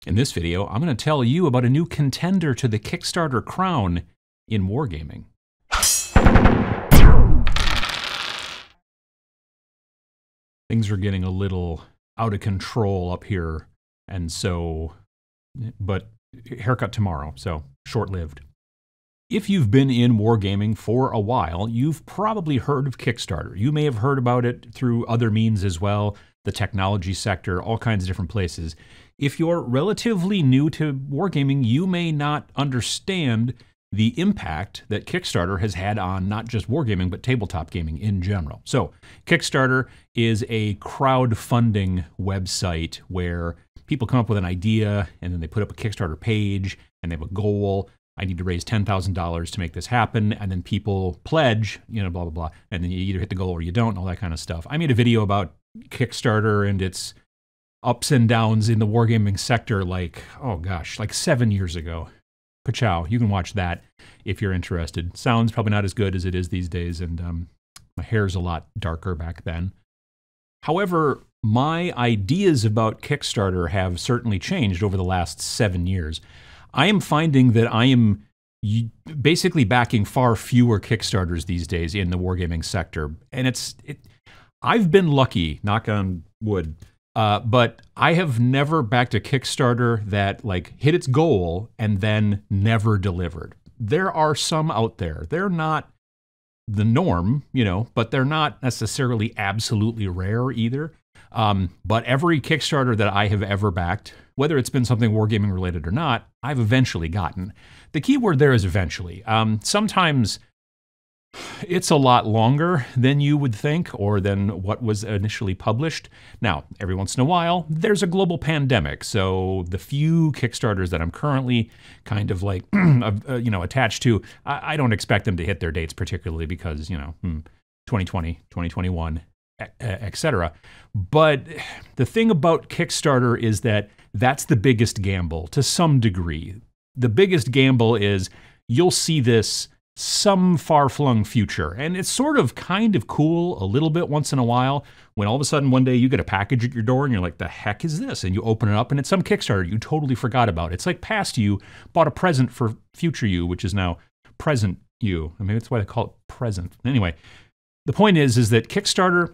In this video, I'm going to tell you about a new contender to the Kickstarter crown in wargaming. Things are getting a little out of control up here, and so, but haircut tomorrow, so short-lived. If you've been in wargaming for a while, you've probably heard of Kickstarter. You may have heard about it through other means as well, the technology sector, all kinds of different places. If you're relatively new to wargaming, you may not understand the impact that Kickstarter has had on not just wargaming, but tabletop gaming in general. So, Kickstarter is a crowdfunding website where people come up with an idea, and then they put up a Kickstarter page, and they have a goal. I need to raise $10,000 to make this happen, and then people pledge, blah, blah, blah, and then you either hit the goal or you don't, and all that kind of stuff. I made a video about Kickstarter and its ups and downs in the wargaming sector like 7 years ago. Pachow, you can watch that if you're interested. Sounds probably not as good as it is these days, and my hair's a lot darker back then. However, my ideas about Kickstarter have certainly changed over the last 7 years. I am finding that I am basically backing far fewer Kickstarters these days in the wargaming sector. And I've been lucky, knock on wood, but I have never backed a Kickstarter that hit its goal and then never delivered. There are some out there. They're not the norm, but they're not necessarily absolutely rare either. But every Kickstarter that I have ever backed, whether it's been something wargaming related or not, I've eventually gotten. The key word there is eventually. Sometimes it's a lot longer than you would think or than what was initially published. Now, every once in a while, there's a global pandemic. So the few Kickstarters that I'm currently kind of attached to, I don't expect them to hit their dates particularly because, 2020, 2021, etc. But the thing about Kickstarter is that that's the biggest gamble to some degree. The biggest gamble is you'll see this some far-flung future. And it's sort of kind of cool a little bit once in a while when all of a sudden one day you get a package at your door and you're like, the heck is this? And you open it up and it's some Kickstarter you totally forgot about. It's like past you bought a present for future you, which is now present you. I mean, that's why they call it present. Anyway, the point is that Kickstarter,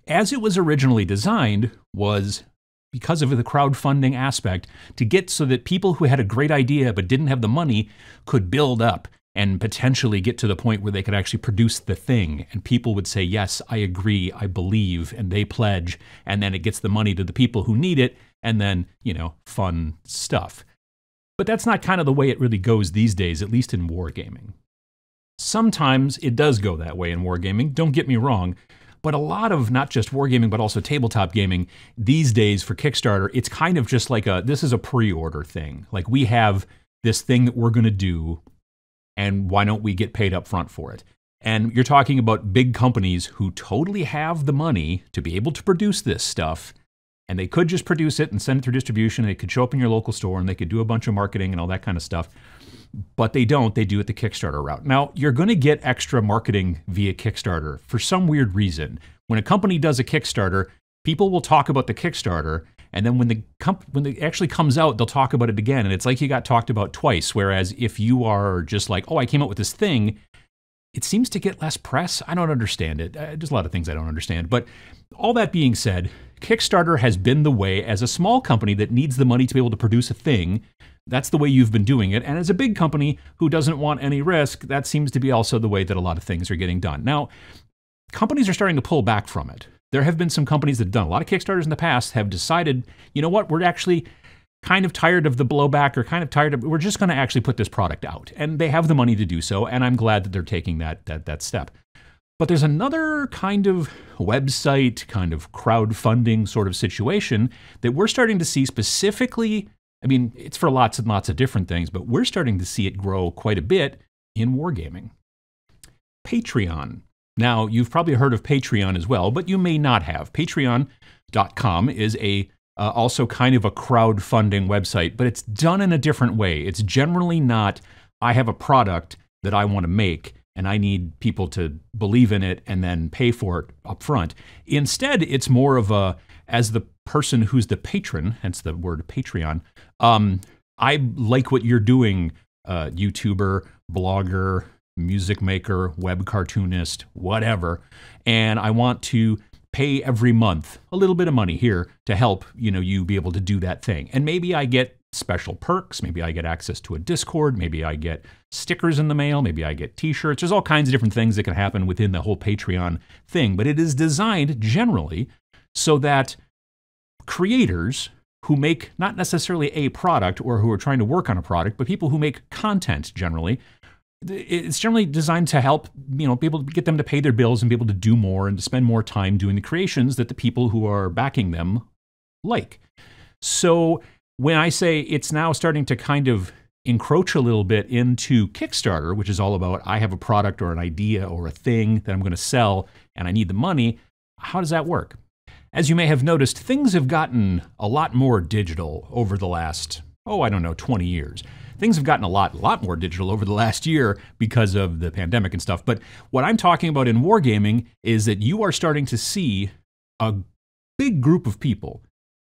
as it was originally designed, was because of the crowdfunding aspect to get so that people who had a great idea but didn't have the money could build up and potentially get to the point where they could actually produce the thing. And people would say, yes, I agree, I believe, and they pledge. And then it gets the money to the people who need it, and then, fun stuff. But that's not kind of the way it really goes these days, at least in wargaming. Sometimes it does go that way in wargaming, don't get me wrong. But a lot of not just wargaming, but also tabletop gaming these days for Kickstarter, it's kind of just like this is a pre-order thing. Like we have this thing that we're going to do, and why don't we get paid up front for it? And you're talking about big companies who totally have the money to be able to produce this stuff, and they could just produce it and send it through distribution, and it could show up in your local store, and they could do a bunch of marketing and all that kind of stuff. But they don't. They do it the Kickstarter route. Now, you're going to get extra marketing via Kickstarter for some weird reason. When a company does a Kickstarter, people will talk about the Kickstarter, and then when it actually comes out, they'll talk about it again, and it's like you got talked about twice, whereas if you are just like, oh, I came up with this thing, it seems to get less press. I don't understand it. There's a lot of things I don't understand. But all that being said, Kickstarter has been the way as a small company that needs the money to be able to produce a thing. That's the way you've been doing it. And as a big company who doesn't want any risk, that seems to be also the way that a lot of things are getting done. Now, companies are starting to pull back from it. There have been some companies that have done a lot of Kickstarters in the past, have decided, you know what, we're actually kind of tired of the blowback or kind of tired of, we're just going to actually put this product out. And they have the money to do so, and I'm glad that they're taking that step. But there's another kind of website, kind of crowdfunding sort of situation that we're starting to see specifically. I mean, it's for lots and lots of different things, but we're starting to see it grow quite a bit in wargaming. Patreon. Now, you've probably heard of Patreon as well, but you may not have. Patreon.com is also kind of a crowdfunding website, but it's done in a different way. It's generally not, I have a product that I want to make, and I need people to believe in it and then pay for it up front. Instead, it's more of a, as the person who's the patron, hence the word Patreon, I like what you're doing, YouTuber, blogger, music maker, web cartoonist, whatever, and I want to pay every month a little bit of money here to help, you be able to do that thing. And maybe I get special perks, maybe I get access to a Discord, maybe I get stickers in the mail, maybe I get t-shirts. There's all kinds of different things that can happen within the whole Patreon thing, but it is designed generally so that creators who make not necessarily a product or who are trying to work on a product, but people who make content generally, it's generally designed to help, be able to get them to pay their bills and be able to do more and to spend more time doing the creations that the people who are backing them like. So when I say it's now starting to kind of encroach a little bit into Kickstarter, which is all about I have a product or an idea or a thing that I'm going to sell and I need the money, how does that work? As you may have noticed, things have gotten a lot more digital over the last, 20 years. Things have gotten a lot more digital over the last year because of the pandemic and stuff. But what I'm talking about in wargaming is that you are starting to see a big group of people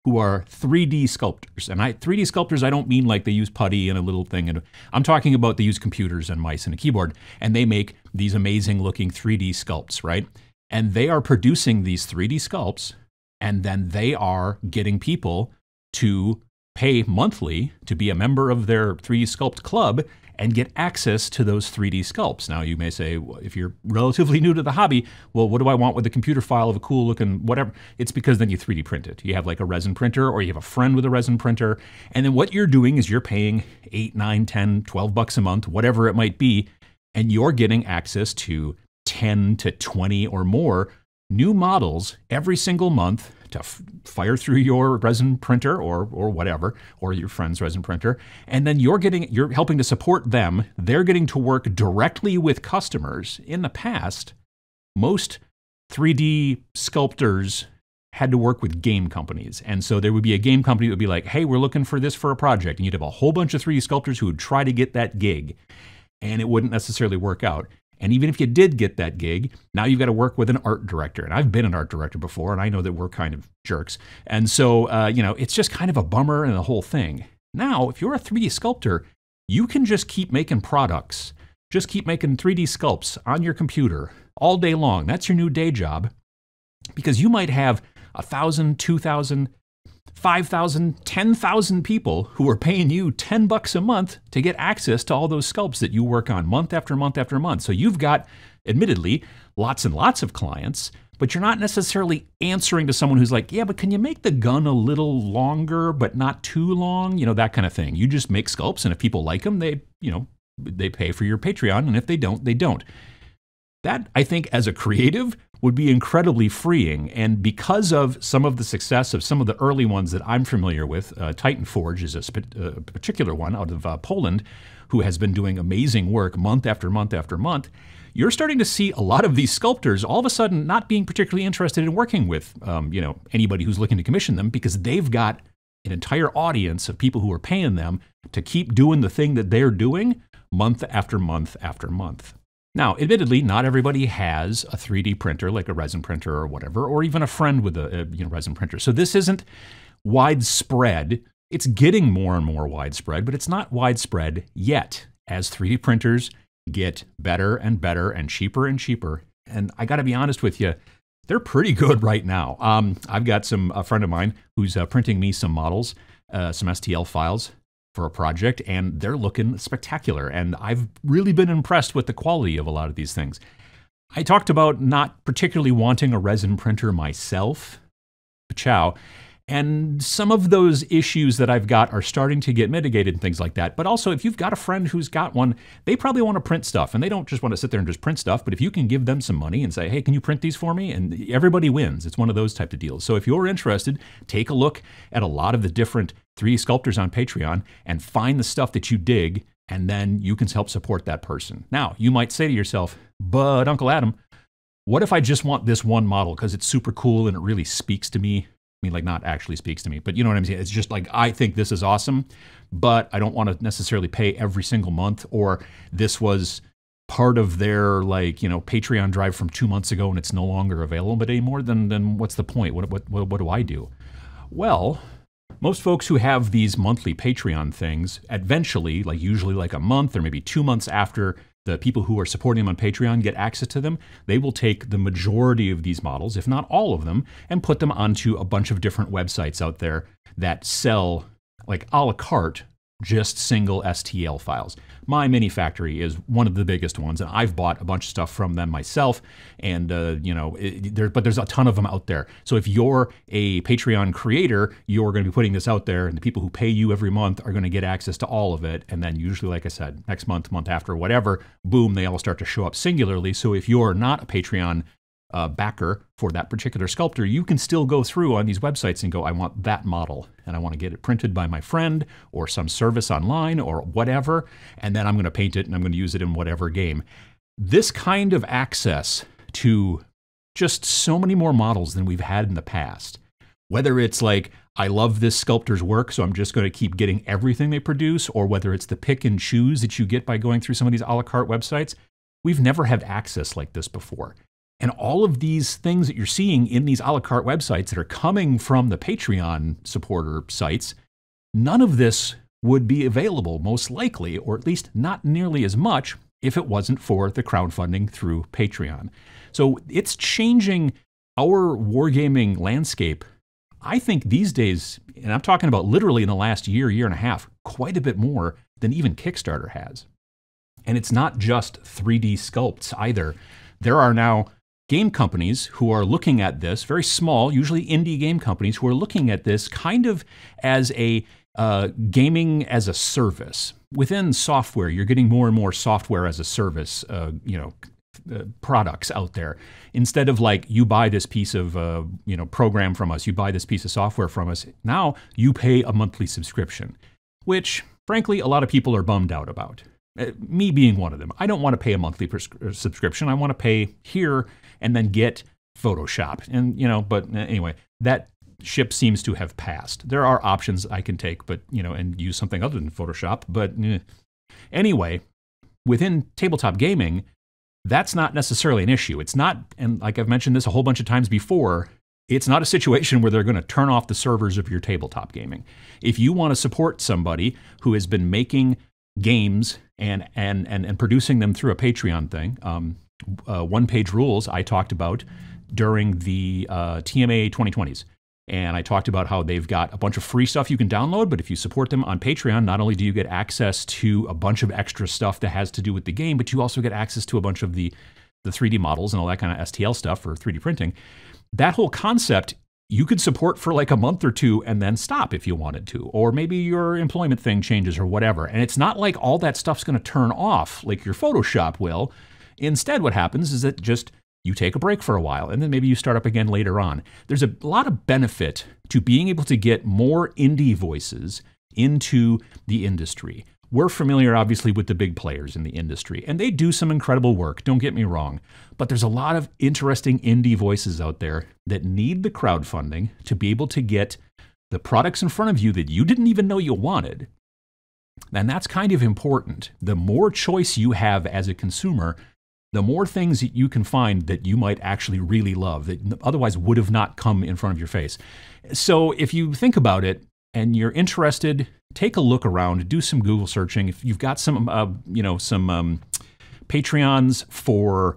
who are 3D sculptors. And 3D sculptors, I don't mean like they use putty and a little thing. And I'm talking about they use computers and mice and a keyboard, and they make these amazing looking 3D sculpts, right? And they are producing these 3D sculpts, and then they are getting people to pay monthly to be a member of their 3D Sculpt club and get access to those 3D sculpts. Now you may say, if you're relatively new to the hobby, well, what do I want with a computer file of a cool looking whatever? It's because then you 3D print it. You have like a resin printer, or you have a friend with a resin printer. And then what you're doing is you're paying 8, 9, 10, 12 bucks a month, whatever it might be, and you're getting access to 10 to 20 or more new models every single month to fire through your resin printer or whatever, or your friend's resin printer. And then you're helping to support them. They're getting to work directly with customers. In the past, most 3D sculptors had to work with game companies. And so there would be a game company that would be like, hey, we're looking for this for a project. And you'd have a whole bunch of 3D sculptors who would try to get that gig, and it wouldn't necessarily work out. And even if you did get that gig, now you've got to work with an art director. And I've been an art director before, and I know that we're kind of jerks. And so, it's just kind of a bummer and the whole thing. Now, if you're a 3D sculptor, you can just keep making products. Just keep making 3D sculpts on your computer all day long. That's your new day job. Because you might have 1,000, 2,000, 5,000, 10,000 people who are paying you 10 bucks a month to get access to all those sculpts that you work on month after month after month. So you've got, admittedly, lots and lots of clients, but you're not necessarily answering to someone who's like, yeah, but can you make the gun a little longer, but not too long? That kind of thing. You just make sculpts, and if people like them, they pay for your Patreon, and if they don't, they don't. That, I think, as a creative, would be incredibly freeing. And because of some of the success of some of the early ones that I'm familiar with, Titan Forge is a particular one out of Poland, who has been doing amazing work month after month after month, you're starting to see a lot of these sculptors all of a sudden not being particularly interested in working with anybody who's looking to commission them, because they've got an entire audience of people who are paying them to keep doing the thing that they're doing month after month after month. Now, admittedly, not everybody has a 3D printer, like a resin printer or whatever, or even a friend with a resin printer. So this isn't widespread. It's getting more and more widespread, but it's not widespread yet, as 3D printers get better and better and cheaper. And I got to be honest with you, they're pretty good right now. I've got a friend of mine who's printing me some models, some STL files for a project, and they're looking spectacular. And I've really been impressed with the quality of a lot of these things. I talked about not particularly wanting a resin printer myself, ciao, and some of those issues that I've got are starting to get mitigated and things like that. But also, if you've got a friend who's got one, they probably want to print stuff, and they don't just want to sit there and just print stuff, but if you can give them some money and say, hey, can you print these for me? And everybody wins. It's one of those type of deals. So if you're interested, take a look at a lot of the different 3D sculptors on Patreon and find the stuff that you dig, and then you can help support that person. Now, you might say to yourself, but Uncle Adam, what if I just want this one model because it's super cool and it really speaks to me? I mean, like, not actually speaks to me, but you know what I'm saying? It's just like, I think this is awesome, but I don't want to necessarily pay every single month, or this was part of their, Patreon drive from 2 months ago and it's no longer available anymore, then what's the point? What do I do? Well, most folks who have these monthly Patreon things, eventually, like usually like a month or maybe 2 months after the people who are supporting them on Patreon get access to them, they will take the majority of these models, if not all of them, and put them onto a bunch of different websites out there that sell, like a la carte, just single STL files. My Mini Factory is one of the biggest ones, and I've bought a bunch of stuff from them myself, and but there's a ton of them out there. So if you're a Patreon creator, you're going to be putting this out there, and the people who pay you every month are going to get access to all of it, and then usually, like I said, next month, month after, whatever, boom, they all start to show up singularly. So if you're not a Patreon backer for that particular sculptor, you can still go through on these websites and go, I want that model, and I want to get it printed by my friend or some service online or whatever, and then I'm going to paint it and I'm going to use it in whatever game. This kind of access to just so many more models than we've had in the past, whether it's like, I love this sculptor's work, so I'm just going to keep getting everything they produce, or whether it's the pick and choose that you get by going through some of these a la carte websites, we've never had access like this before. And all of these things that you're seeing in these a la carte websites that are coming from the Patreon supporter sites, none of this would be available most likely, or at least not nearly as much, if it wasn't for the crowdfunding through Patreon. So it's changing our wargaming landscape, I think these days, and I'm talking about literally in the last year, year and a half, quite a bit more than even Kickstarter has. And it's not just 3D sculpts either. There are now game companies who are looking at this, very small, usually indie game companies, who are looking at this kind of as a gaming as a service. Within software, you're getting more and more software as a service, products out there. Instead of like, you buy this piece of program from us, you buy this piece of software from us, now you pay a monthly subscription, which frankly a lot of people are bummed out about. Me being one of them. I don't want to pay a monthly subscription. I want to pay here and then get Photoshop. And, but anyway, that ship seems to have passed. There are options I can take, but, and use something other than Photoshop. But anyway, within tabletop gaming, that's not necessarily an issue. It's not, and like I've mentioned this a whole bunch of times before, it's not a situation where they're going to turn off the servers of your tabletop gaming. If you want to support somebody who has been making games and producing them through a Patreon thing, One Page Rules I talked about during the TMA 2020s. And I talked about how they've got a bunch of free stuff you can download, but if you support them on Patreon, not only do you get access to a bunch of extra stuff that has to do with the game, but you also get access to a bunch of the 3D models and all that kind of STL stuff for 3D printing. That whole concept you could support for like a month or two and then stop if you wanted to, or maybe your employment thing changes or whatever. And it's not like all that stuff's going to turn off like your Photoshop will. Instead, what happens is that just you take a break for a while and then maybe you start up again later on. There's a lot of benefit to being able to get more indie voices into the industry. We're familiar, obviously, with the big players in the industry, and they do some incredible work, don't get me wrong. But there's a lot of interesting indie voices out there that need the crowdfunding to be able to get the products in front of you that you didn't even know you wanted. And that's kind of important. The more choice you have as a consumer, the more things that you can find that you might actually really love that otherwise would have not come in front of your face. So if you think about it and you're interested, take a look around, do some Google searching. If you've got some Patreons for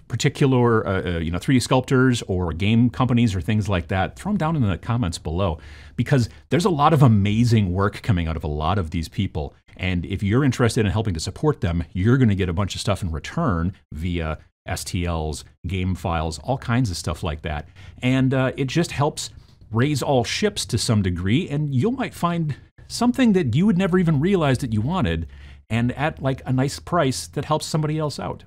particular 3D sculptors or game companies or things like that, throw them down in the comments below, because there's a lot of amazing work coming out of a lot of these people. And if you're interested in helping to support them, you're going to get a bunch of stuff in return via STLs, game files, all kinds of stuff like that. And it just helps raise all ships to some degree, and you might find something that you would never even realize that you wanted, and at like a nice price that helps somebody else out.